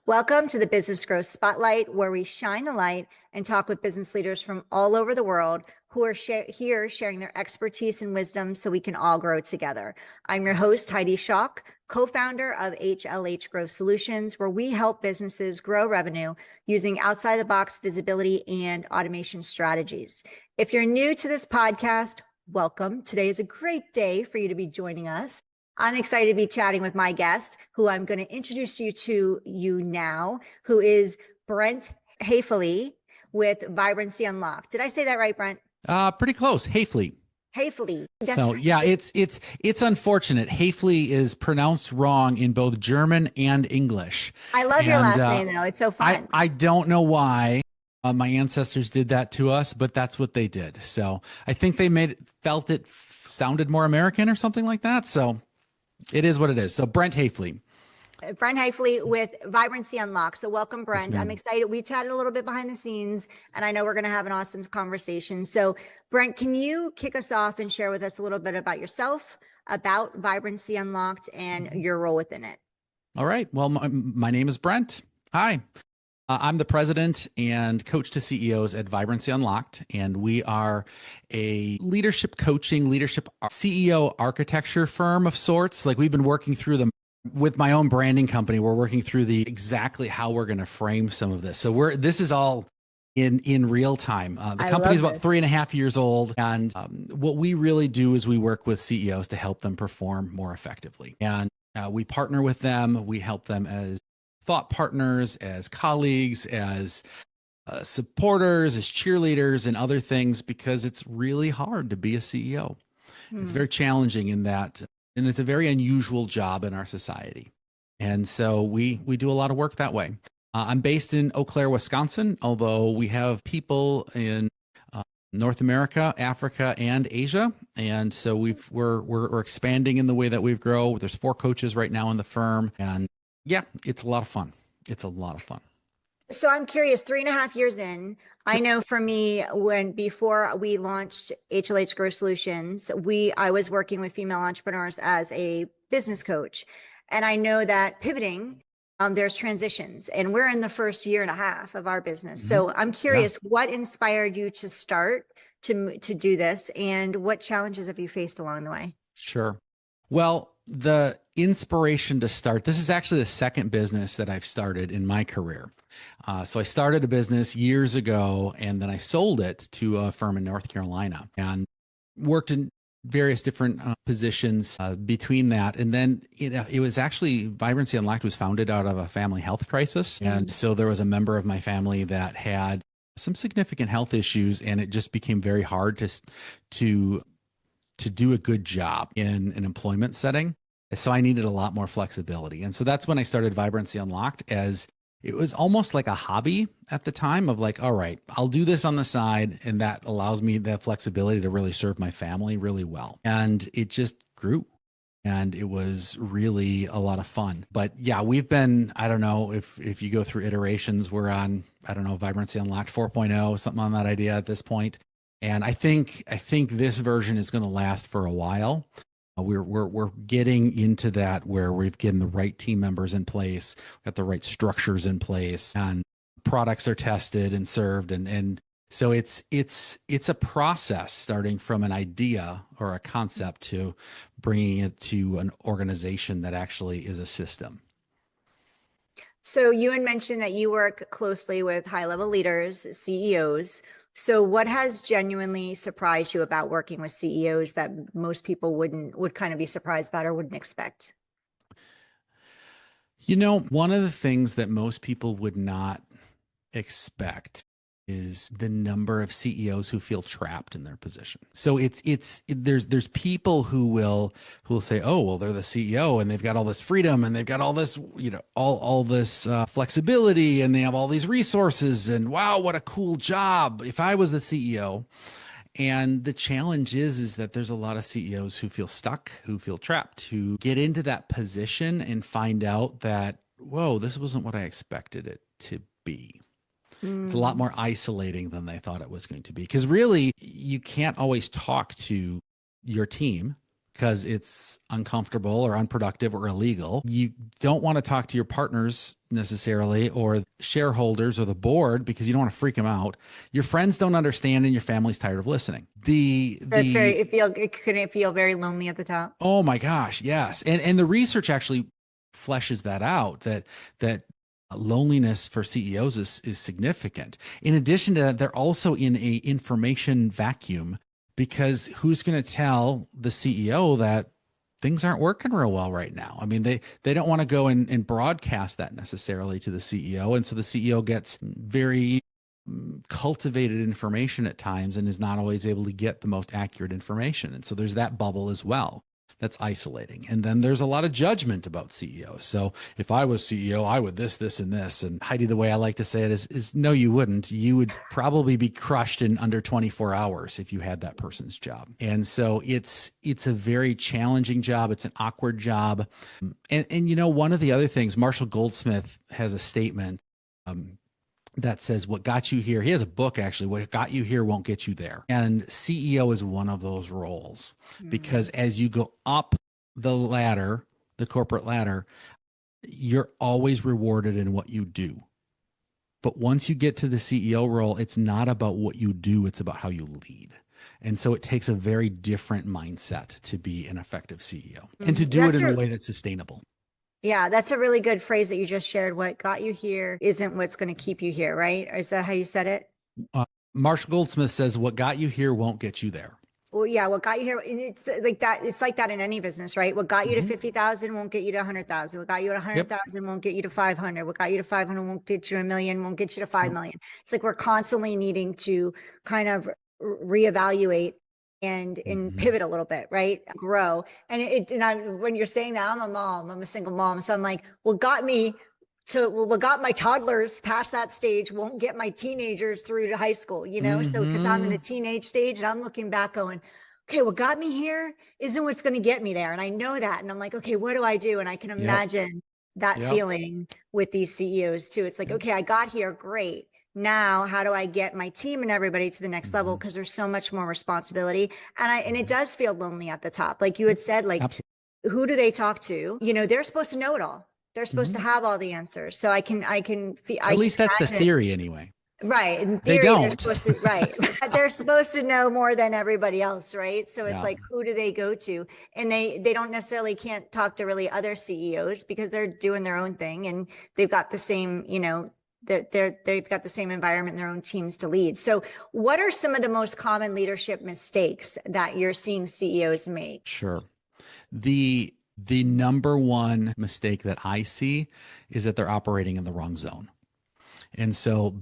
Welcome to the Business Growth Spotlight, where we shine the light and talk with business leaders from all over the world who are here sharing their expertise and wisdom so we can all grow together. I'm your host, Heidi Schalk, co-founder of HLH Growth Solutions, where we help businesses grow revenue using outside-the-box visibility and automation strategies. If you're new to this podcast, welcome. Today is a great day for you to be joining us. I'm excited to be chatting with my guest, who I'm going to introduce you now, who is Brent Hafele with Vibrancy Unlocked. Did I say that right, Brent? Pretty close. Hafele. Hafele. So right. Yeah, it's unfortunate. Hafele is pronounced wrong in both German and English. I love your last name though. It's so fun. I don't know why my ancestors did that to us, but that's what they did. So I think they felt it sounded more American or something like that. So it is what it is. So Brent Hafele. Brent Hafele with Vibrancy Unlocked. So welcome, Brent. Yes, I'm excited. We chatted a little bit behind the scenes, and I know we're going to have an awesome conversation. So Brent, can you kick us off and share with us a little bit about yourself, about Vibrancy Unlocked, and your role within it? All right. Well, my name is Brent. Hi. I'm the president and coach to CEOs at Vibrancy Unlocked, and we are a leadership coaching, leadership CEO architecture firm of sorts. Like we've been working through them with my own branding company. We're working through exactly how we're going to frame some of this. So this is all in real time. The company is about 3.5 years old, and what we really do is we work with CEOs to help them perform more effectively, and we partner with them. We help them as thought partners, as colleagues, as supporters, as cheerleaders, and other things, because it's really hard to be a CEO. It's very challenging in that, and it's a very unusual job in our society. And so we do a lot of work that way. I'm based in Eau Claire, Wisconsin, although we have people in North America, Africa, and Asia. And so we're expanding in the way that we've grown. There's 4 coaches right now in the firm, and yeah, it's a lot of fun. It's a lot of fun. So I'm curious, 3.5 years in, I know for me, before we launched HLH Growth Solutions, I was working with female entrepreneurs as a business coach. And I know that pivoting, there's transitions, and we're in the first 1.5 years of our business. So I'm curious, what inspired you to start to do this, and what challenges have you faced along the way? Sure. Well, the inspiration to start, this is actually the second business that I've started in my career. So I started a business years ago, and then I sold it to a firm in North Carolina and worked in various different positions between that. And then it was actually, Vibrancy Unlocked was founded out of a family health crisis. And so there was a member of my family that had some significant health issues, and it just became very hard to do a good job in an employment setting. So I needed a lot more flexibility. And so that's when I started Vibrancy Unlocked, as it was almost like a hobby at the time of like, all right, I'll do this on the side, and that allows me that flexibility to really serve my family really well. And it just grew, and it was really a lot of fun. But yeah, we've been, I don't know if you go through iterations, we're on, I don't know, Vibrancy Unlocked 4.0, something on that idea at this point. And I think this version is going to last for a while. We're getting into that where we've getting the right team members in place, got the right structures in place, and products are tested and served, and so it's a process starting from an idea or a concept to bringing it to an organization that actually is a system. So you had mentioned that you work closely with high-level leaders, CEOs. So what has genuinely surprised you about working with CEOs that most people would kind of be surprised about or wouldn't expect? You know, one of the things that most people would not expect is the number of CEOs who feel trapped in their position. So there's people who will say, oh, well, they're the CEO and they've got all this freedom and they've got all this, all this flexibility, and they have all these resources, and wow, what a cool job if I was the CEO. And the challenge is that there's a lot of CEOs who feel stuck, who feel trapped, who get into that position and find out that, whoa, this wasn't what I expected it to be. It's a lot more isolating than they thought it was going to be, because really you can't always talk to your team because it's uncomfortable or unproductive or illegal. You don't want to talk to your partners necessarily, or shareholders, or the board, because you don't want to freak them out. Your friends don't understand, and your family's tired of listening. That's very, it couldn't feel very lonely at the top. Oh my gosh, yes. And the research actually fleshes that out, that loneliness for CEOs is significant. In addition to that, they're also in a information vacuum, because who's going to tell the CEO that things aren't working real well right now? I mean, they don't want to go and broadcast that necessarily to the CEO. And so the CEO gets very cultivated information at times and is not always able to get the most accurate information. And so there's that bubble as well that's isolating. And then there's a lot of judgment about CEOs. So if I was CEO, I would this, and this. And Heidi, the way I like to say it is no, you wouldn't. You would probably be crushed in under 24 hours if you had that person's job. And so it's a very challenging job. It's an awkward job. And one of the other things, Marshall Goldsmith has a statement that says, what got you here. He has a book, actually, What Got You Here Won't Get You There. And CEO is one of those roles, because as you go up the ladder, the corporate ladder, you're always rewarded in what you do. But once you get to the CEO role, it's not about what you do, it's about how you lead. And so it takes a very different mindset to be an effective CEO and to do it in a way that's sustainable. Yeah, that's a really good phrase that you just shared. What got you here isn't what's going to keep you here, right? Is that how you said it? Marshall Goldsmith says, what got you here won't get you there. Well, yeah, what got you here, and it's like that. It's like that in any business, right? What got you to 50,000 won't get you to 100,000. What got you to 100,000 won't get you to 500. What got you to 500 won't get you to 1,000,000, won't get you to 5 million. It's like we're constantly needing to kind of reevaluate and pivot a little bit, right? Grow. And when you're saying that, I'm a mom, I'm a single mom. So I'm like, what got my toddlers past that stage won't get my teenagers through to high school, So because I'm in the teenage stage and I'm looking back going, okay, what got me here isn't what's going to get me there. And I know that. And I'm like, okay, what do I do? And I can imagine that feeling with these CEOs too. It's like, okay, I got here. Great. Now, how do I get my team and everybody to the next level? Because there's so much more responsibility. And it does feel lonely at the top. Like you had said, like, absolutely. Who do they talk to? They're supposed to know it all. They're supposed to have all the answers. So I can feel. At least that's the theory anyway. Right. In theory, they don't. Right. They're supposed to know more than everybody else. Right. So it's like, who do they go to? And they don't necessarily can't talk to really other CEOs because they're doing their own thing and they've got the same, they've got the same environment in their own teams to lead. So what are some of the most common leadership mistakes that you're seeing CEOs make? Sure. The number one mistake that I see is that they're operating in the wrong zone. And so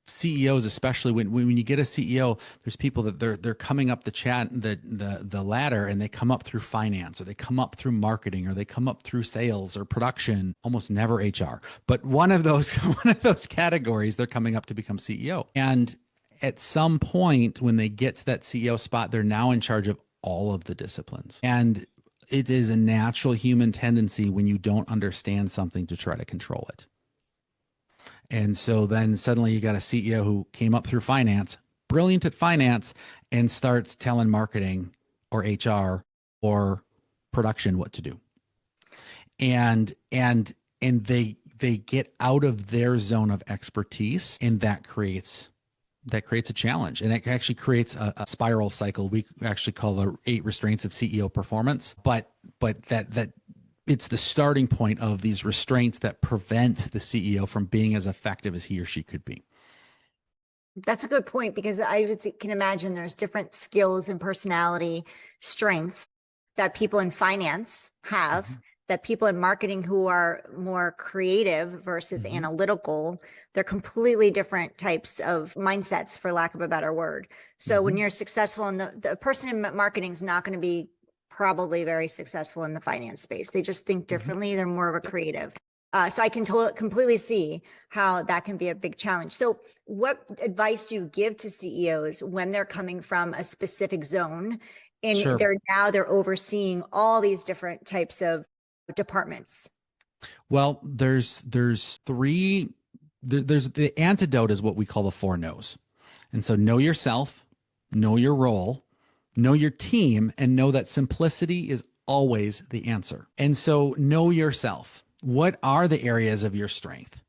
CEOs, especially when you get a CEO, there's people that they're coming up the ladder, and they come up through finance, or they come up through marketing, or they come up through sales or production, almost never HR. But one of those categories, they're coming up to become CEO. And at some point when they get to that CEO spot, they're now in charge of all of the disciplines. And it is a natural human tendency when you don't understand something to try to control it. And so then suddenly you got a CEO who came up through finance, brilliant at finance, and starts telling marketing or HR or production what to do. And they get out of their zone of expertise, and that creates a challenge, and it actually creates a spiral cycle. We actually call the 8 restraints of CEO performance, but that it's the starting point of these restraints that prevent the CEO from being as effective as he or she could be. That's a good point, because I can imagine there's different skills and personality strengths that people in finance have, that people in marketing who are more creative versus analytical, they're completely different types of mindsets, for lack of a better word. So when you're successful in the person in marketing is not going to be probably very successful in the finance space. They just think differently. They're more of a creative. So I can completely see how that can be a big challenge. So what advice do you give to CEOs when they're coming from a specific zone and they're overseeing all these different types of departments? Well, there's the antidote is what we call the 4 no's. And so know yourself, know your role, know your team, and know that simplicity is always the answer. And so know yourself. What are the areas of your strengths?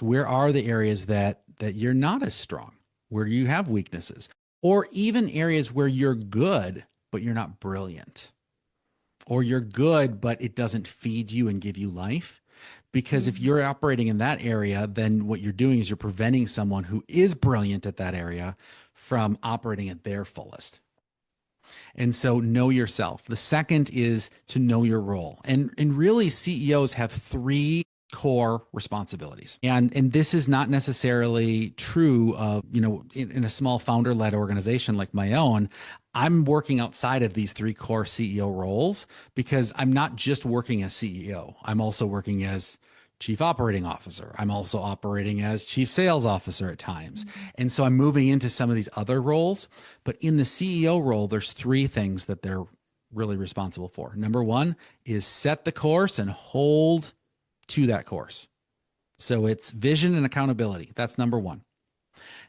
Where are the areas that you're not as strong, where you have weaknesses, or even areas where you're good, but you're not brilliant, or you're good, but it doesn't feed you and give you life? Because if you're operating in that area, then what you're doing is you're preventing someone who is brilliant at that area from operating at their fullest. And so know yourself. The second is to know your role. And really CEOs have three core responsibilities. And this is not necessarily true of, in a small founder-led organization like my own. I'm working outside of these three core CEO roles because I'm not just working as CEO. I'm also working as chief operating officer. I'm also operating as chief sales officer at times. And so I'm moving into some of these other roles. But in the CEO role, there's three things that they're really responsible for. Number one is set the course and hold to that course. So it's vision and accountability. That's number one.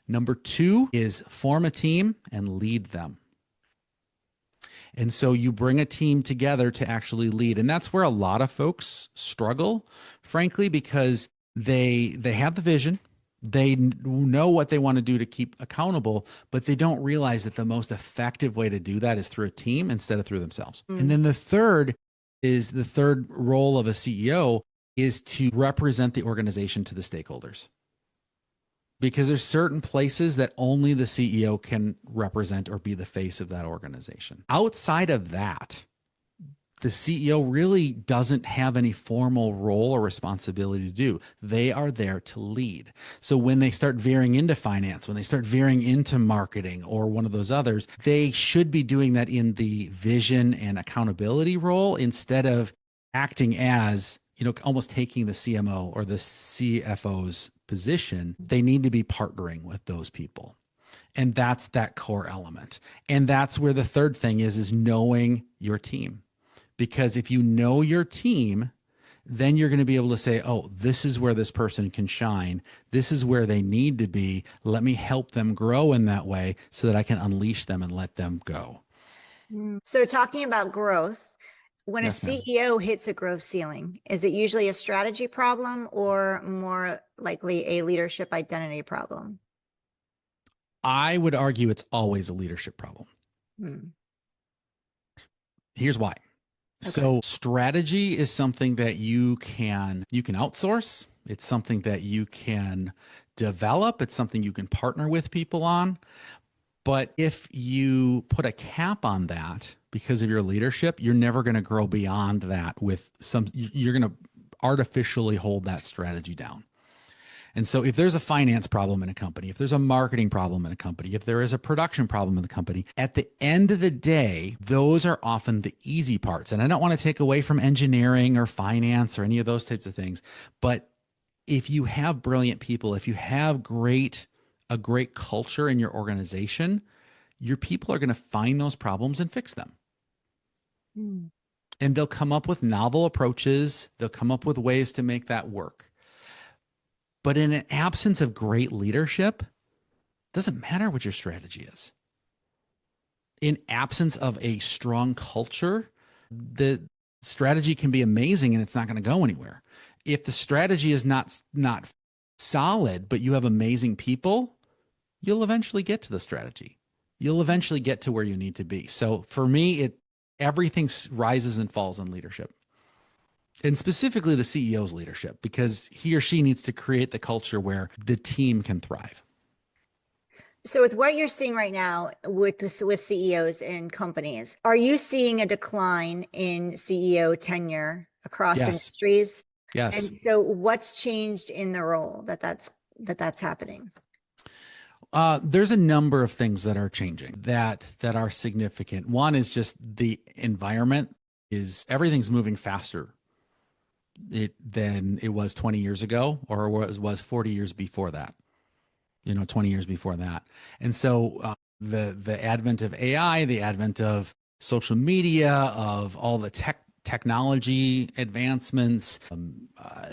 Number two is form a team and lead them. And so you bring a team together to actually lead. And that's where a lot of folks struggle, frankly, because they have the vision, they know what they want to do to keep accountable, but they don't realize that the most effective way to do that is through a team instead of through themselves. And then the third role of a CEO is to represent the organization to the stakeholders. Because there's certain places that only the CEO can represent or be the face of that organization. Outside of that, the CEO really doesn't have any formal role or responsibility to do. They are there to lead. So when they start veering into finance, when they start veering into marketing or one of those others, they should be doing that in the vision and accountability role instead of acting as, almost taking the CMO or the CFO's position. They need to be partnering with those people. And that's that core element. And that's where the third thing is knowing your team. Because if you know your team, then you're going to be able to say, oh, this is where this person can shine. This is where they need to be. Let me help them grow in that way so that I can unleash them and let them go. So talking about growth, when Yes, a ma'am. CEO hits a growth ceiling, is it usually a strategy problem or more likely a leadership identity problem? I would argue it's always a leadership problem. Here's why. Okay. So strategy is something that you can outsource. It's something that you can develop. It's something you can partner with people on. But if you put a cap on that because of your leadership, you're never going to grow beyond that you're going to artificially hold that strategy down. And so if there's a finance problem in a company, if there's a marketing problem in a company, if there is a production problem in the company, at the end of the day, those are often the easy parts. And I don't want to take away from engineering or finance or any of those types of things. But if you have brilliant people, if you have a great culture in your organization, your people are going to find those problems and fix them. And they'll come up with novel approaches. They'll come up with ways to make that work. But in an absence of great leadership, it doesn't matter what your strategy is. In absence of a strong culture, the strategy can be amazing and it's not going to go anywhere. If the strategy is not solid, but you have amazing people, you'll eventually get to the strategy. You'll eventually get to where you need to be. So for me, everything rises and falls on leadership. And specifically the CEO's leadership, because he or she needs to create the culture where the team can thrive. So with what you're seeing right now with CEOs in companies, are you seeing a decline in CEO tenure across industries? Yes. And so what's changed in the role that's happening? There's a number of things that are changing that are significant. One is just the environment everything's moving faster than it was 20 years ago or was 40 years before that, 20 years before that. And so the advent of AI, the advent of social media, of all the technology advancements,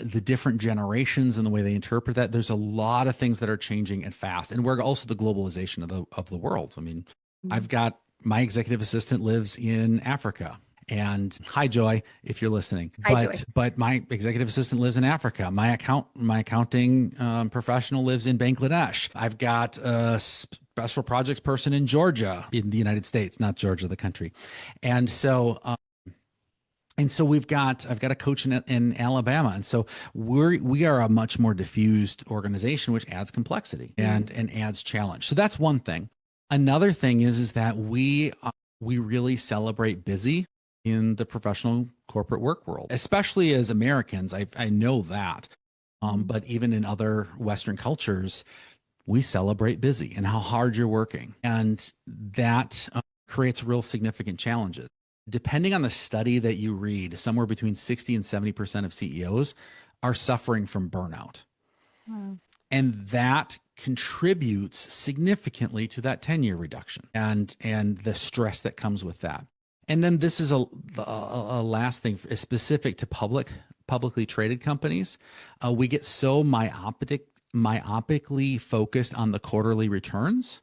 the different generations and the way they interpret that, there's a lot of things that are changing and fast. And we're also the globalization of the world. I mean, I've got my executive assistant lives in Africa. And hi, Joy, if you're listening. Hi, Joy. But my executive assistant lives in Africa. My accounting professional lives in Bangladesh. I've got a special projects person in Georgia, in the United States, not Georgia, the country. And so I've got a coach in Alabama. And so we are a much more diffused organization, which adds complexity and adds challenge. So that's one thing. Another thing is that we really celebrate busy in the professional corporate work world, especially as Americans. I know that. But even in other Western cultures, we celebrate busy and how hard you're working. And that creates real significant challenges. Depending on the study that you read, somewhere between 60 and 70% of CEOs are suffering from burnout. Wow. And that contributes significantly to that tenure reduction and the stress that comes with that. And then this is a last thing specific to publicly traded companies. We get so myopically focused on the quarterly returns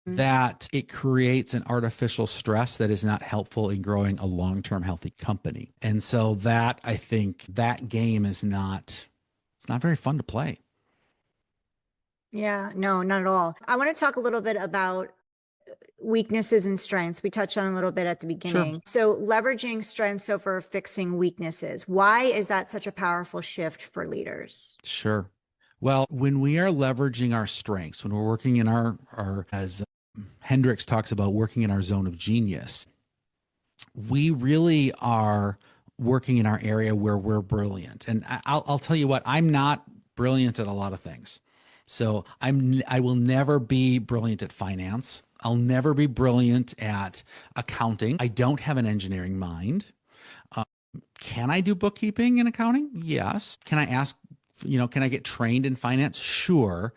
that it creates an artificial stress that is not helpful in growing a long-term healthy company. And so that, I think, that game is it's not very fun to play. Yeah, no, not at all. I want to talk a little bit about weaknesses and strengths. We touched on a little bit at the beginning. Sure. So leveraging strengths over fixing weaknesses. Why is that such a powerful shift for leaders? Sure. Well, when we are leveraging our strengths, when we're working in our as Hendricks talks about, working in our zone of genius, we really are working in our area where we're brilliant. And I'll tell you what, I'm not brilliant at a lot of things. So I will never be brilliant at finance. I'll never be brilliant at accounting. I don't have an engineering mind. Can I do bookkeeping and accounting? Yes. Can I get trained in finance? Sure.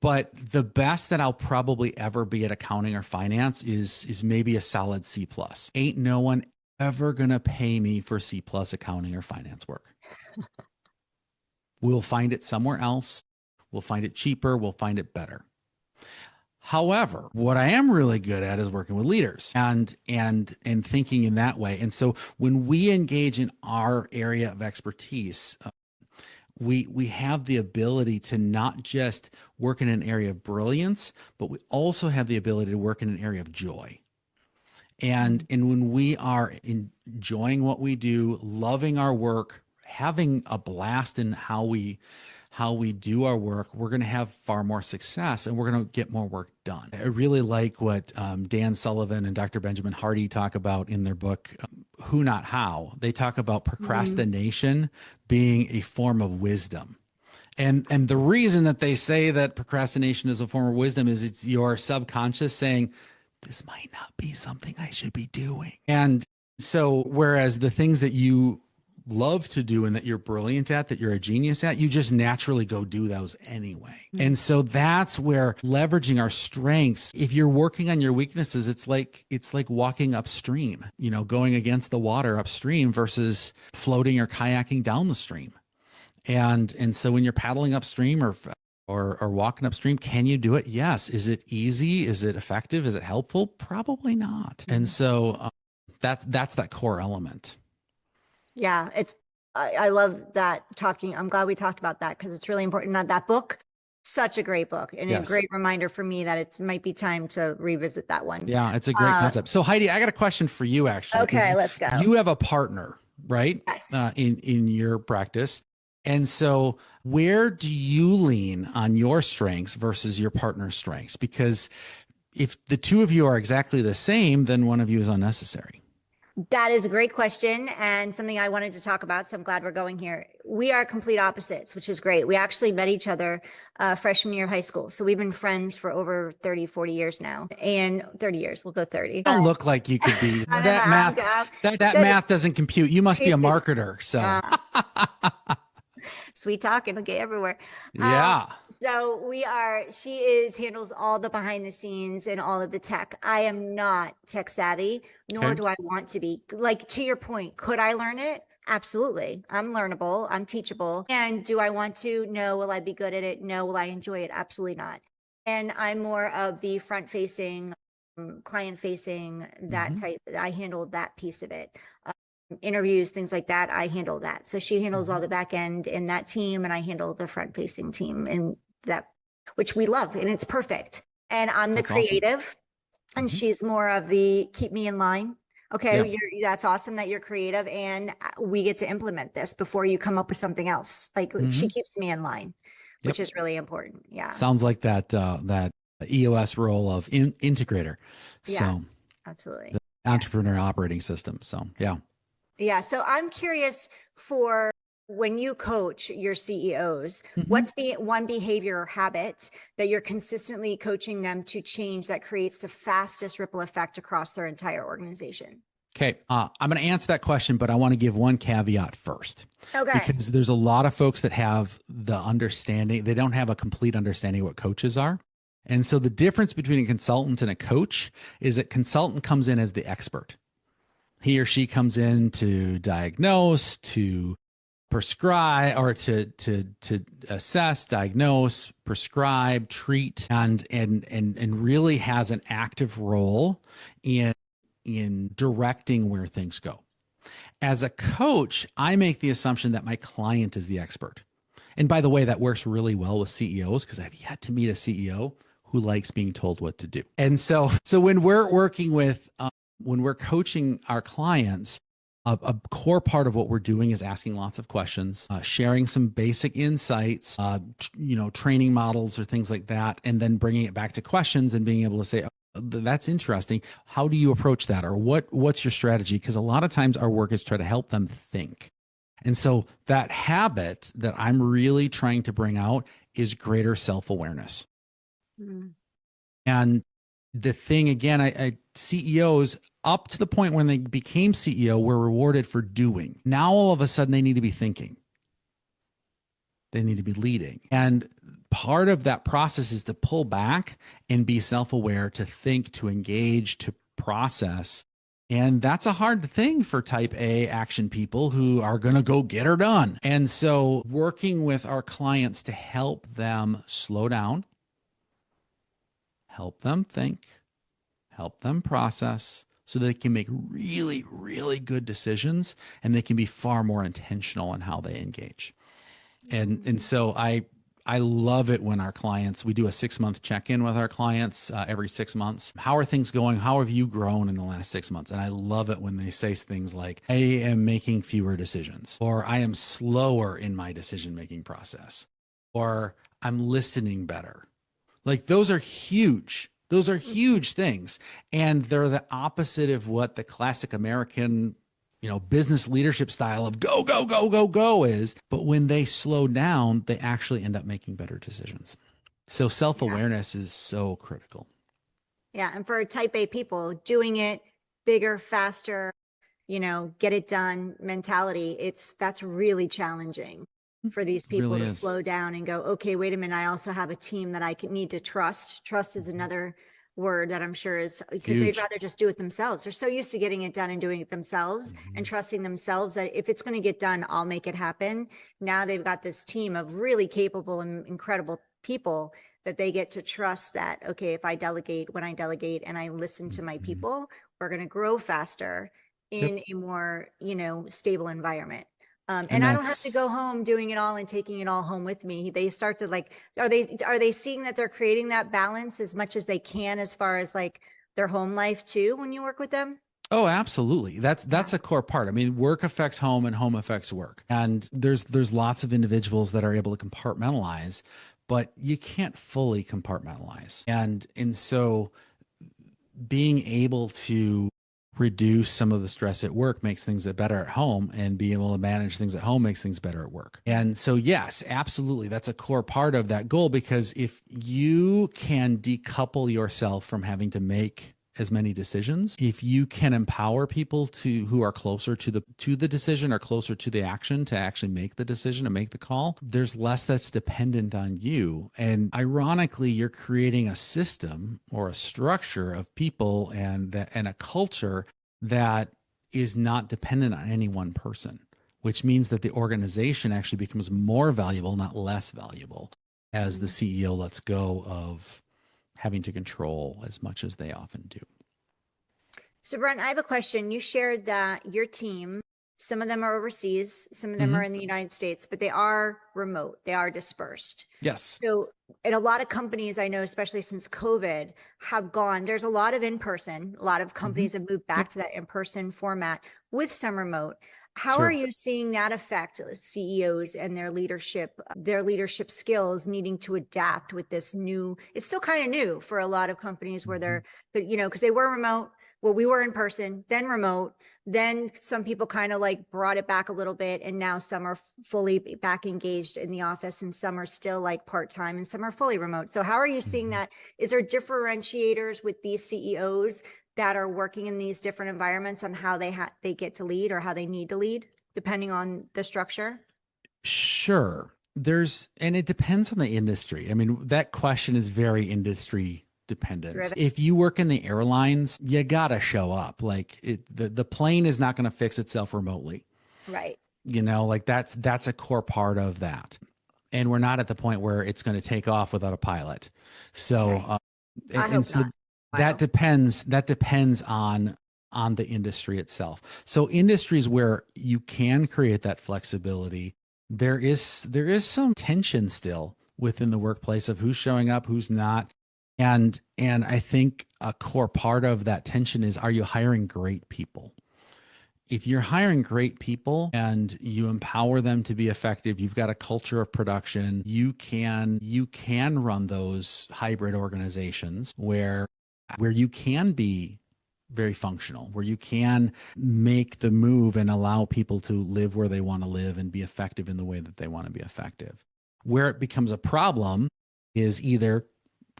But the best that I'll probably ever be at accounting or finance is maybe a solid C+. Ain't no one ever gonna pay me for C+ accounting or finance work. We'll find it somewhere else. We'll find it cheaper. We'll find it better. However, what I am really good at is working with leaders and thinking in that way. And so when we engage in our area of expertise, we have the ability to not just work in an area of brilliance, but we also have the ability to work in an area of joy. And when we are enjoying what we do, loving our work, having a blast in how we do our work, we're going to have far more success and we're going to get more work done. I really like what Dan Sullivan and Dr. Benjamin Hardy talk about in their book, Who Not How. They talk about procrastination being a form of wisdom. And the reason that they say that procrastination is a form of wisdom is it's your subconscious saying, this might not be something I should be doing. And so whereas the things that you love to do and that you're brilliant at, that you're a genius at, you just naturally go do those anyway. And so that's where leveraging our strengths, if you're working on your weaknesses, it's like walking upstream, going against the water upstream versus floating or kayaking down the stream. And so when you're paddling upstream or walking upstream, can you do it? Yes. Is it easy? Is it effective? Is it helpful? Probably not. And so that's that core element. Yeah, I love that talking. I'm glad we talked about that because it's really important. That book, such a great book and a great reminder for me that it might be time to revisit that one. Yeah, it's a great concept. So Heidi, I got a question for you actually. Okay, let's go. You have a partner, right? Yes. In your practice. And so where do you lean on your strengths versus your partner's strengths? Because if the two of you are exactly the same, then one of you is unnecessary. That is a great question and something I wanted to talk about. So I'm glad we're going here. We are complete opposites, which is great. We actually met each other freshman year of high school. So we've been friends for over 30, 40 years now. And 30 years, we'll go 30. You don't look like you could be. That math doesn't compute. You must be a marketer. So sweet talking, okay, everywhere. Yeah. So she handles all the behind the scenes and all of the tech. I am not tech savvy, nor do I want to be. Like, to your point, could I learn it? Absolutely. I'm learnable. I'm teachable. And do I want to? No. Will I be good at it? No. Will I enjoy it? Absolutely not. And I'm more of the front facing client facing, that Hmm. type. I handle that piece of it. Interviews, things like that. I handle that. So she handles all Hmm. the back end in that team, and I handle the front facing team, and that, which we love, and it's perfect. And I'm the That's awesome. creative, and Hmm. she's more of the keep me in line. Okay, Yeah. that's awesome that you're creative, and we get to implement this before you come up with something else. Like she Hmm. keeps me in line, which Yep. is really important. Yeah. Sounds like that EOS role of integrator. Yes, So absolutely. Yeah. entrepreneur operating system. So yeah. Yeah. So I'm curious, for when you coach your CEOs, Hmm. what's one behavior or habit that you're consistently coaching them to change that creates the fastest ripple effect across their entire organization? Okay, I'm going to answer that question, but I want to give one caveat first, Okay. because there's a lot of folks that have the understanding, they don't have a complete understanding of what coaches are. And so the difference between a consultant and a coach is that consultant comes in as the expert. He or she comes in to diagnose, to prescribe, or to assess, diagnose, prescribe, treat, and really has an active role in directing where things go. As a coach, I make the assumption that my client is the expert. And by the way, that works really well with CEOs, because I've yet to meet a CEO who likes being told what to do. And so when we're working with, when we're coaching our clients, a core part of what we're doing is asking lots of questions, sharing some basic insights, training models or things like that, and then bringing it back to questions and being able to say, that's interesting. How do you approach that? Or what's your strategy? Because a lot of times our work is try to help them think. And so that habit that I'm really trying to bring out is greater self-awareness. Mm. And the thing again, CEOs up to the point when they became CEO were rewarded for doing. Now all of a sudden they need to be thinking. They need to be leading. And part of that process is to pull back and be self-aware, to think, to engage, to process. And that's a hard thing for type A action people who are going to go get her done. And so working with our clients to help them slow down, help them think, help them process, so they can make really, really good decisions, and they can be far more intentional in how they engage. And so I love it when our clients, we do a 6-month check-in with our clients every 6 months. How are things going? How have you grown in the last 6 months? And I love it when they say things like, I am making fewer decisions, or I am slower in my decision-making process, or I'm listening better. Like those are huge. Those are huge things. And they're the opposite of what the classic American, business leadership style of go, go, go, go, go is. But when they slow down, they actually end up making better decisions. So Yeah. self-awareness is so critical. Yeah. And for type A people, doing it bigger, faster, get it done mentality, that's really challenging for these It people really to is. slow down and go, okay, wait a minute, I also have a team that need to trust. Trust is Mhm. another word that I'm sure is, because they'd Huge. rather just do it themselves. They're so used to getting it done and doing it themselves and Mhm. trusting themselves that if it's going to get done, I'll make it happen. Now they've got this team of really capable and incredible people that they get to trust that, okay, if I delegate, when I delegate and I listen to my Mhm. people, we're going to grow faster Yep. in a more, stable environment. And And I don't have to go that's home doing it all and taking it all home with me. They start to like, are they seeing that they're creating that balance as much as they can as far as like their home life too when you work with them? Oh, absolutely. That's Yeah. a core part. I mean, work affects home and home affects work. And there's lots of individuals that are able to compartmentalize, but you can't fully compartmentalize. And so being able to reduce some of the stress at work makes things better at home, and being able to manage things at home makes things better at work. And so yes, absolutely, that's a core part of that goal, because if you can decouple yourself from having to make as many decisions, if you can empower people to who are closer to the decision, or closer to the action, to actually make the decision and make the call, there's less that's dependent on you. And ironically, you're creating a system or a structure of people and a culture that is not dependent on any one person, which means that the organization actually becomes more valuable, not less valuable, as the CEO lets go of having to control as much as they often do. So, Brent, I have a question. You shared that your team, some of them are overseas, some of them are in the United States, but they are remote, they are dispersed. Yes. So, and a lot of companies I know, especially since COVID, have gone, there's a lot of in person, a lot of companies have moved back to that in person format with some remote. How are you seeing that affect CEOs and their leadership skills needing to adapt with this new, it's still kind of new for a lot of companies where they're, because they were remote. Well, we were in person, then remote, then some people kind of like brought it back a little bit. And now some are fully back engaged in the office and some are still like part-time and some are fully remote. So how are you seeing that? Is there differentiators with these CEOs that are working in these different environments on how they get to lead or how they need to lead, depending on the structure? Sure. And it depends on the industry. I mean, that question is very industry dependent. Driven. If you work in the airlines, you gotta show up. Like the plane is not going to fix itself remotely. Right. Like that's a core part of that. And we're not at the point where it's going to take off without a pilot. So, I hope so not. that depends on the industry itself. So industries where you can create that flexibility, there is some tension still within the workplace of who's showing up, who's not. And I think a core part of that tension is, are you hiring great people? If you're hiring great people and you empower them to be effective, you've got a culture of production, you can run those hybrid organizations where you can be very functional, where you can make the move and allow people to live where they want to live and be effective in the way that they want to be effective. Where it becomes a problem is either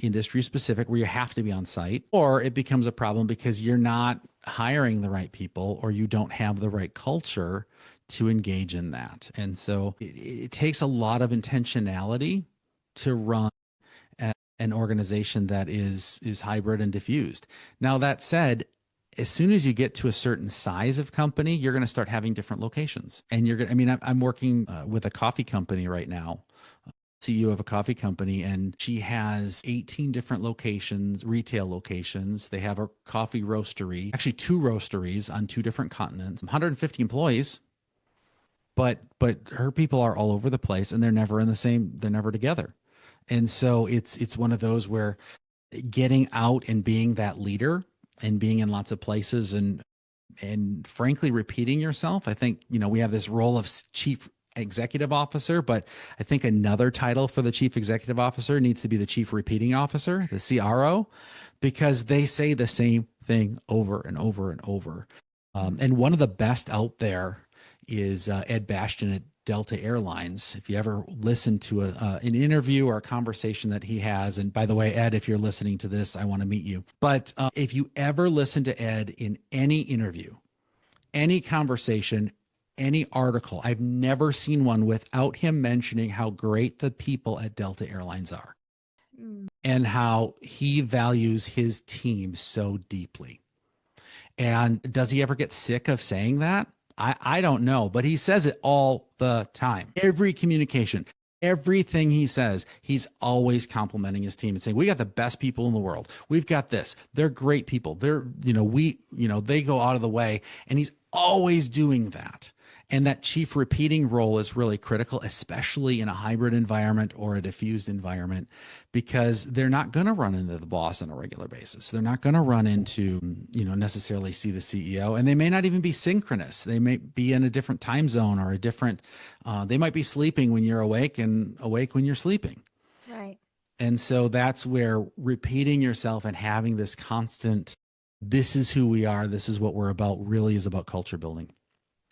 industry specific, where you have to be on site, or it becomes a problem because you're not hiring the right people or you don't have the right culture to engage in that. And so it takes a lot of intentionality to run an organization that is hybrid and diffused. Now, that said, as soon as you get to a certain size of company, you're going to start having different locations. And I'm working with a coffee company right now, CEO of a coffee company, and she has 18 different locations, retail locations. They have a coffee roastery, actually 2 roasteries on 2 different continents, 150 employees, but her people are all over the place and they're never together. And so it's one of those where getting out and being that leader and being in lots of places and frankly repeating yourself. I think, we have this role of chief executive officer, but I think another title for the chief executive officer needs to be the chief repeating officer, the CRO, because they say the same thing over and over and over. And one of the best out there is Ed Bastian at Delta Airlines. If you ever listen to an interview or a conversation that he has, and by the way, Ed, if you're listening to this, I want to meet you. But if you ever listen to Ed in any interview, any conversation, any article, I've never seen one without him mentioning how great the people at Delta Airlines are and how he values his team so deeply. And does he ever get sick of saying that? I don't know, but he says it all the time. Every communication, everything he says, he's always complimenting his team and saying, we got the best people in the world. We've got this. They're great people. They go out of the way. And he's always doing that. And that chief repeating role is really critical, especially in a hybrid environment or a diffused environment, because they're not going to run into the boss on a regular basis. They're not going to run into, necessarily see the CEO, and they may not even be synchronous. They may be in a different time zone or they might be sleeping when you're awake and awake when you're sleeping. Right. And so that's where repeating yourself and having this constant, this is who we are, this is what we're about, really is about culture building.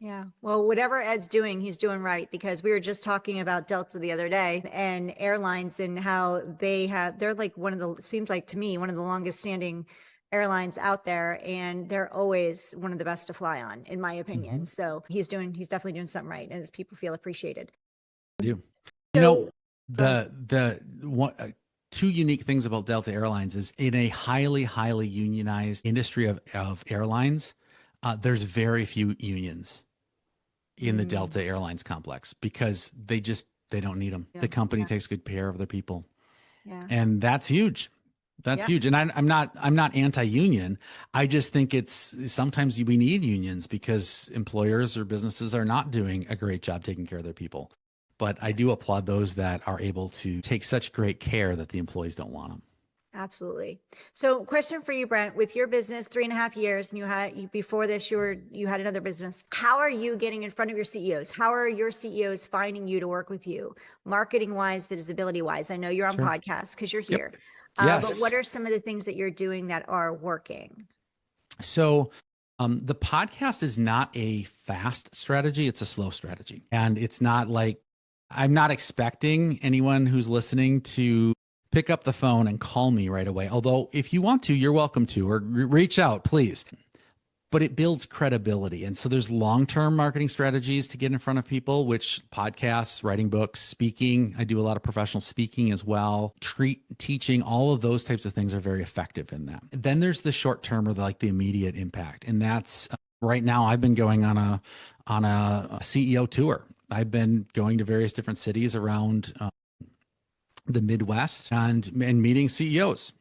Yeah. Well, whatever Ed's doing, he's doing right, because we were just talking about Delta the other day and airlines and how they're like seems like to me, one of the longest standing airlines out there. And they're always one of the best to fly on, in my opinion. So he's definitely doing something right. And his people feel appreciated. I do. The one, 2 unique things about Delta Airlines is in a highly, highly unionized industry of airlines, there's very few unions in the Delta Airlines complex because they don't need them. The company takes good care of their people. Yeah. And that's huge. That's Yeah, huge. And I'm not anti-union. I just think it's sometimes we need unions because employers or businesses are not doing a great job taking care of their people. But I do applaud those that are able to take such great care that the employees don't want them. absolutely. So question for you, Brent, with your business, 3.5 years, and before this, you had another business. How are you getting in front of your CEOs? How are your CEOs finding you to work with you, marketing wise, visibility wise? I know you're on Sure. podcasts because you're Yep. here. But what Yes. are some of the things that you're doing that are working? So the podcast is not a fast strategy, it's a slow strategy. And it's not like I'm not expecting anyone who's listening to pick up the phone and call me right away. Although, if you want to, you're welcome to, or reach out, please. But it builds credibility. And so there's long-term marketing strategies to get in front of people, which podcasts, writing books, speaking. I do a lot of professional speaking as well. Teaching, all of those types of things are very effective in that. Then there's the short term or the immediate impact. And that's right now I've been going on a CEO tour. I've been going to various different cities around the Midwest and meeting CEOs,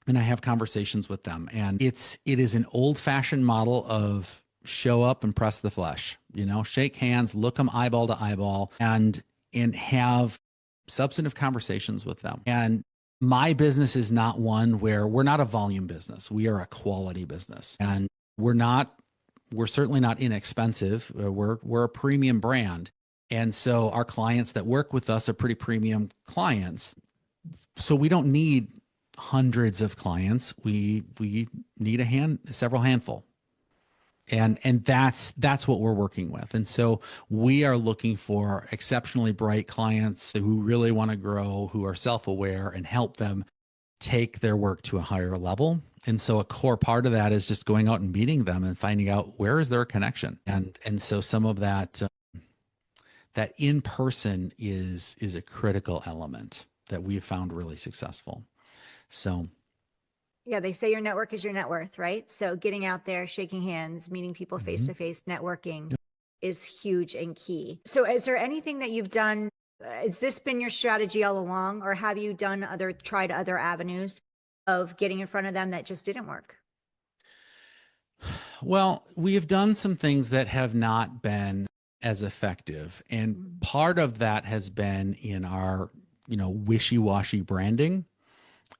and I have conversations with them. And it is an old fashioned model of show up and press the flesh, shake hands, look them eyeball to eyeball, and have substantive conversations with them. And my business is not one where we're not a volume business. We are a quality business, and we're certainly not inexpensive. We're a premium brand. And so our clients that work with us are pretty premium clients. So we don't need hundreds of clients. We need several handful. And that's what we're working with. And so we are looking for exceptionally bright clients who really want to grow, who are self-aware, and help them take their work to a higher level. And so a core part of that is just going out and meeting them and finding out where is there a connection. And so some of that that in person is a critical element that we've found really successful. So Yeah, they say your network is your net worth, right? So getting out there, shaking hands, meeting people face to face, networking is huge and key. So is there anything that you've done? Has this been your strategy all along, or have you tried other avenues of getting in front of them that just didn't work? Well, we have done some things that have not been as effective. And part of that has been in our, wishy-washy branding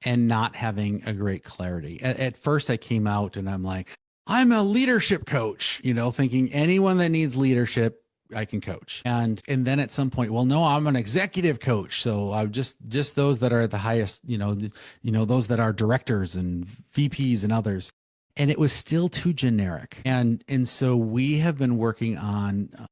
and not having a great clarity. At first I came out and I'm like, I'm a leadership coach, thinking anyone that needs leadership, I can coach. And then at some point, well, no, I'm an executive coach. So I'm just those that are at the highest, those that are directors and VPs and others. And it was still too generic. And so we have been working on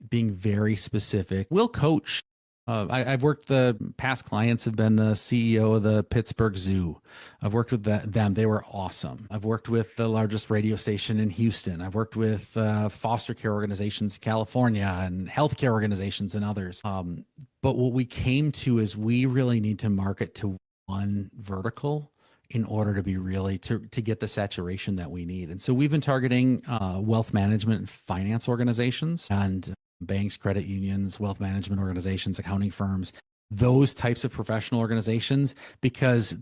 being very specific. We'll coach. I've worked, the past clients have been the CEO of the Pittsburgh Zoo. I've worked with them. They were awesome. I've worked with the largest radio station in Houston. I've worked with foster care organizations in California and healthcare organizations and others. But what we came to is we really need to market to one vertical in order to be really to get the saturation that we need. And so we've been targeting wealth management and finance organizations and banks, credit unions, wealth management organizations, accounting firms, those types of professional organizations, because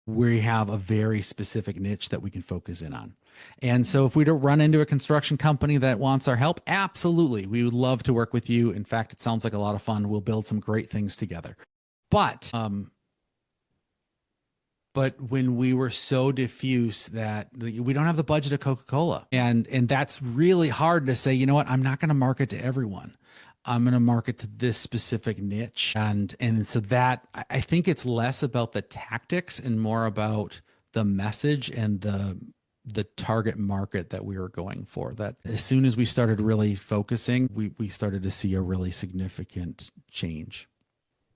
we have a very specific niche that we can focus in on. And so if we don't run into a construction company that wants our help, absolutely, we would love to work with you. In fact, it sounds like a lot of fun. We'll build some great things together. But when we were so diffuse that we don't have the budget of Coca-Cola, and that's really hard to say, you know what, I'm not going to market to everyone. I'm going to market to this specific niche. And so that, I think it's less about the tactics and more about the message and the target market that we were going for. That as soon as we started really focusing, we started to see a really significant change.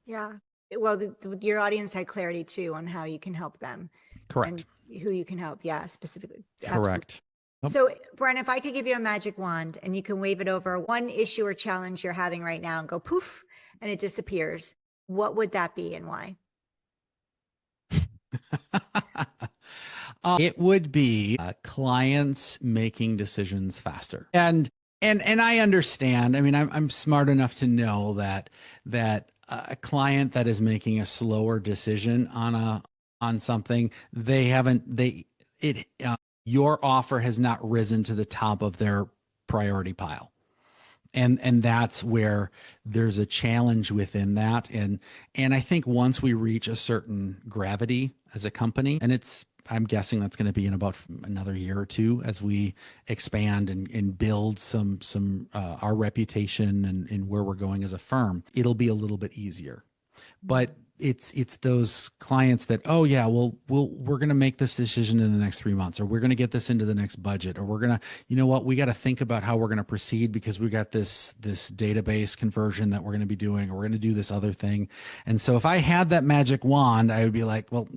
Yeah. Well, your audience had clarity too on how you can help them. Correct. And who you can help. Yeah, specifically. Correct. So, Brent, if I could give you a magic wand and you can wave it over one issue or challenge you're having right now and go poof, and it disappears, what would that be and why? It would be clients making decisions faster. And I understand. I mean, I'm smart enough to know that a client that is making a slower decision on on something, they haven't, your offer has not risen to the top of their priority pile. And that's where there's a challenge within that. And I think once we reach a certain gravity as a company, and I'm guessing that's going to be in about another year or two as we expand and build some our reputation and where we're going as a firm, it'll be a little bit easier. But it's those clients that, oh yeah, we're going to make this decision in the next 3 months, or we're going to get this into the next budget, or we're going to, you know what, we got to think about how we're going to proceed because we got this database conversion that we're going to be doing, or we're going to do this other thing. And so if I had that magic wand, I would be like, well,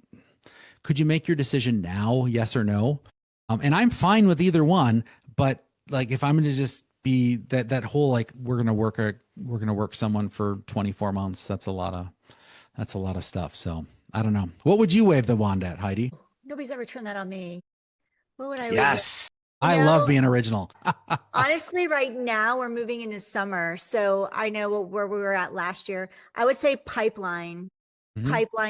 could you make your decision now? Yes or no? And I'm fine with either one, but like, if I'm going to just be that whole, like, we're going to work someone for 24 months, that's a lot of stuff. So I don't know. What would you wave the wand at, Heidi? Nobody's ever turned that on me. What would I wave? Yes. I love being original. Honestly, right now we're moving into summer. So I know where we were at last year. I would say pipeline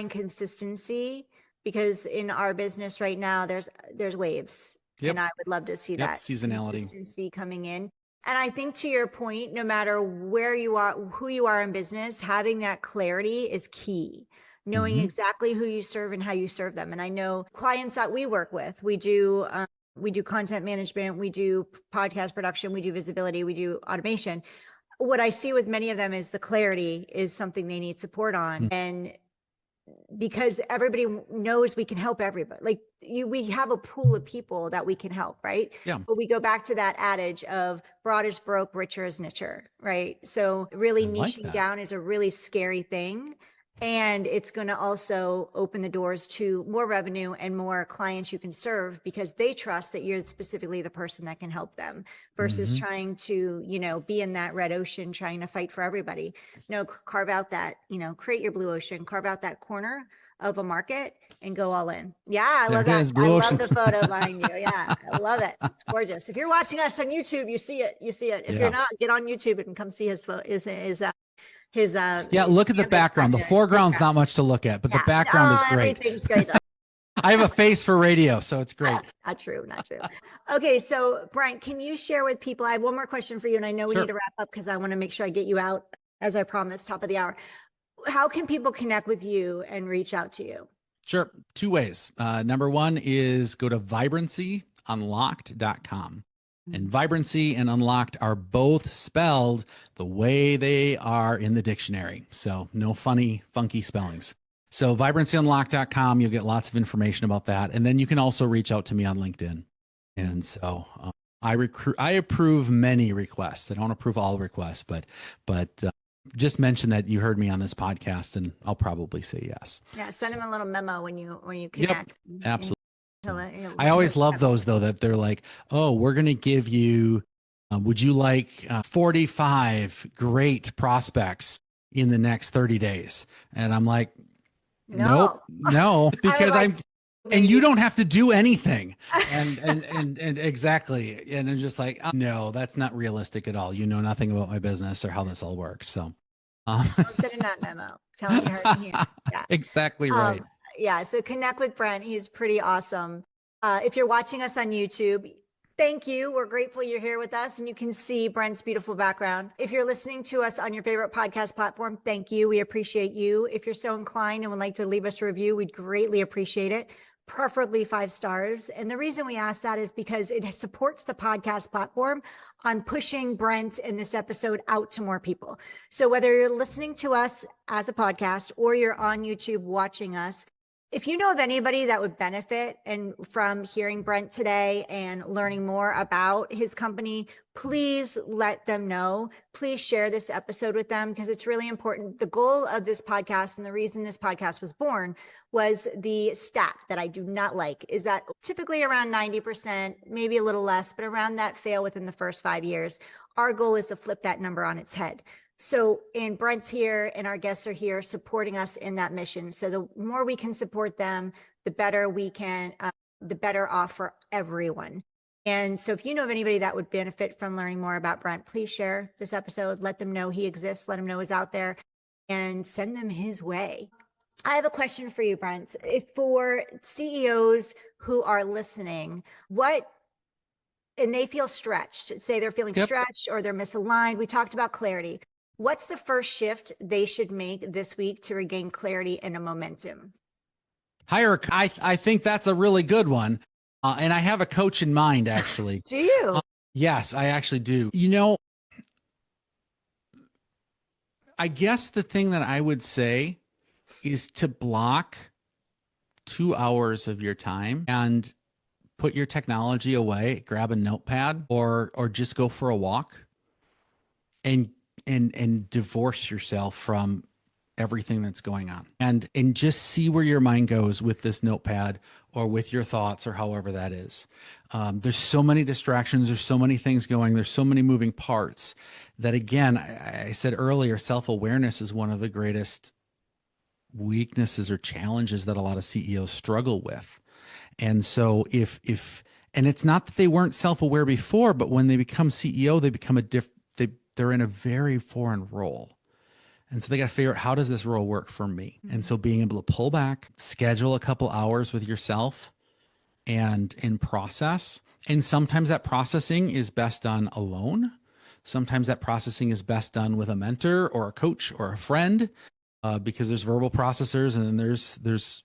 consistency, because in our business right now, there's waves. Yep. And I would love to see that seasonality consistency coming in. And I think, to your point, no matter where you are, who you are in business, having that clarity is key. Knowing exactly who you serve and how you serve them. And I know clients that we work with, we do content management, we do podcast production, we do visibility, we do automation. What I see with many of them is the clarity is something they need support on. And because everybody knows we can help everybody. Like we have a pool of people that we can help, right? Yeah. But we go back to that adage of broad is broke, richer is nicher, right? So really niching down is a really scary thing. And it's going to also open the doors to more revenue and more clients you can serve, because they trust that you're specifically the person that can help them, versus trying to, be in that red ocean, trying to fight for everybody. No, carve out that, create your blue ocean, carve out that corner of a market and go all in. Yeah, I love that. I love the photo behind you. Yeah, I love it. It's gorgeous. If you're watching us on YouTube, you see it. If you're not, get on YouTube and come see his look at the background. The foreground's not much to look at, but the background is great. Everything's great. I have a face for radio, so it's great. Not true. Okay, so Brent, can you share with people, I have one more question for you, and I know we need to wrap up because I want to make sure I get you out, as I promised, top of the hour. How can people connect with you and reach out to you? Sure. 2 ways. Number one is go to vibrancyunlocked.com. And vibrancy and unlocked are both spelled the way they are in the dictionary. So no funky spellings. So vibrancyunlocked.com, you'll get lots of information about that. And then you can also reach out to me on LinkedIn. And so I approve many requests. I don't approve all requests, but just mention that you heard me on this podcast and I'll probably say yes. Yeah. Send them a little memo when you connect. Yep, absolutely. I always love those, though, that they're like, oh, we're going to give you, would you like 45 great prospects in the next 30 days? And I'm like, no, because and you don't have to do anything. And exactly. And I'm just like, no, that's not realistic at all. You know nothing about my business or how this all works. So don't send in that memo. Tell me here. Yeah. Exactly right. Yeah. So connect with Brent. He's pretty awesome. If you're watching us on YouTube, thank you. We're grateful you're here with us and you can see Brent's beautiful background. If you're listening to us on your favorite podcast platform, thank you. We appreciate you. If you're so inclined and would like to leave us a review, we'd greatly appreciate it. Preferably 5 stars. And the reason we ask that is because it supports the podcast platform on pushing Brent in this episode out to more people. So whether you're listening to us as a podcast or you're on YouTube watching us, if you know of anybody that would benefit from hearing Brent today and learning more about his company, please let them know. Please share this episode with them because it's really important. The goal of this podcast and the reason this podcast was born was the stat that I do not like is that typically around 90%, maybe a little less, but around that fail within the first 5 years. Our goal is to flip that number on its head. So, and Brent's here and our guests are here supporting us in that mission. So the more we can support them, the better we can, the better off for everyone. And so if you know of anybody that would benefit from learning more about Brent, please share this episode, let them know he exists, let them know he's out there and send them his way. I have a question for you, Brent. If for CEOs who are listening, and they feel stretched, say they're feeling Yep. stretched or they're misaligned. We talked about clarity. What's the first shift they should make this week to regain clarity and a momentum? I think that's a really good one. And I have a coach in mind, actually. Do you? Yes, I actually do. You know, I guess the thing that I would say is to block 2 hours of your time and put your technology away, grab a notepad or just go for a walk and divorce yourself from everything that's going on and just see where your mind goes with this notepad or with your thoughts or however that is. There's so many distractions, there's so many things going, there's so many moving parts that, again, I said earlier, self-awareness is one of the greatest weaknesses or challenges that a lot of CEOs struggle with. And so and it's not that they weren't self-aware before, but when they become CEO, they become they're in a very foreign role. And so they got to figure out, how does this role work for me? Mm-hmm. And so being able to pull back, schedule a couple hours with yourself and in process. And sometimes that processing is best done alone. Sometimes that processing is best done with a mentor or a coach or a friend, because there's verbal processors and then there's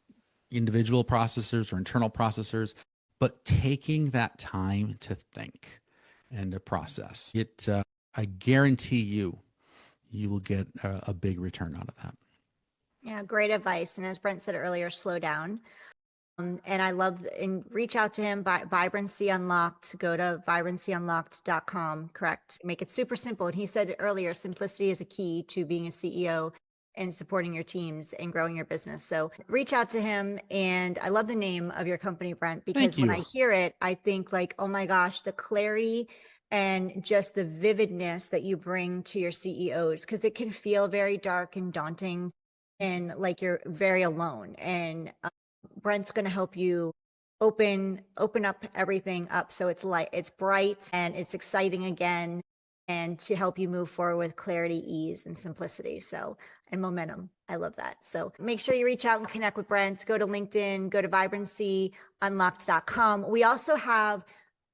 individual processors or internal processors. But taking that time to think and to process it, I guarantee you will get a big return out of that. Yeah, great advice. And as Brent said earlier, slow down. And I love, and reach out to him by Vibrancy Unlocked. Go to vibrancyunlocked.com, correct? Make it super simple. And he said earlier, simplicity is a key to being a CEO and supporting your teams and growing your business. So reach out to him. And I love the name of your company, Brent, because when I hear it, I think like, oh my gosh, the clarity and just the vividness that you bring to your CEOs, because it can feel very dark and daunting and like you're very alone. And Brent's going to help you open up everything up so it's light, it's bright, and it's exciting again, and to help you move forward with clarity, ease, and simplicity. So, and momentum. I love that. So make sure you reach out and connect with Brent. Go to LinkedIn, go to vibrancyunlocked.com. We also have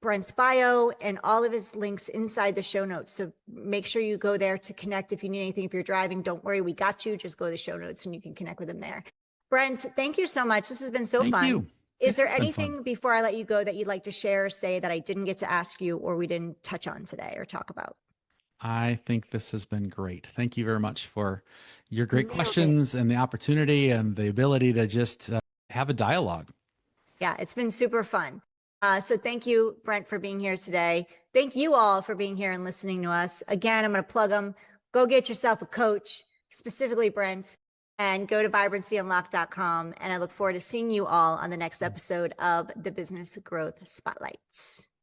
Brent's bio and all of his links inside the show notes. So make sure you go there to connect. If you need anything, if you're driving, don't worry, we got you. Just go to the show notes and you can connect with him there. Brent, thank you so much. This has been so fun. Thank you. Is there anything before I let you go that you'd like to share, say that I didn't get to ask you or we didn't touch on today or talk about? I think this has been great. Thank you very much for your great questions and the opportunity and the ability to just have a dialogue. Yeah, it's been super fun. So thank you, Brent, for being here today. Thank you all for being here and listening to us. Again, I'm going to plug them. Go get yourself a coach, specifically Brent, and go to vibrancyunlocked.com. And I look forward to seeing you all on the next episode of the Business Growth Spotlights.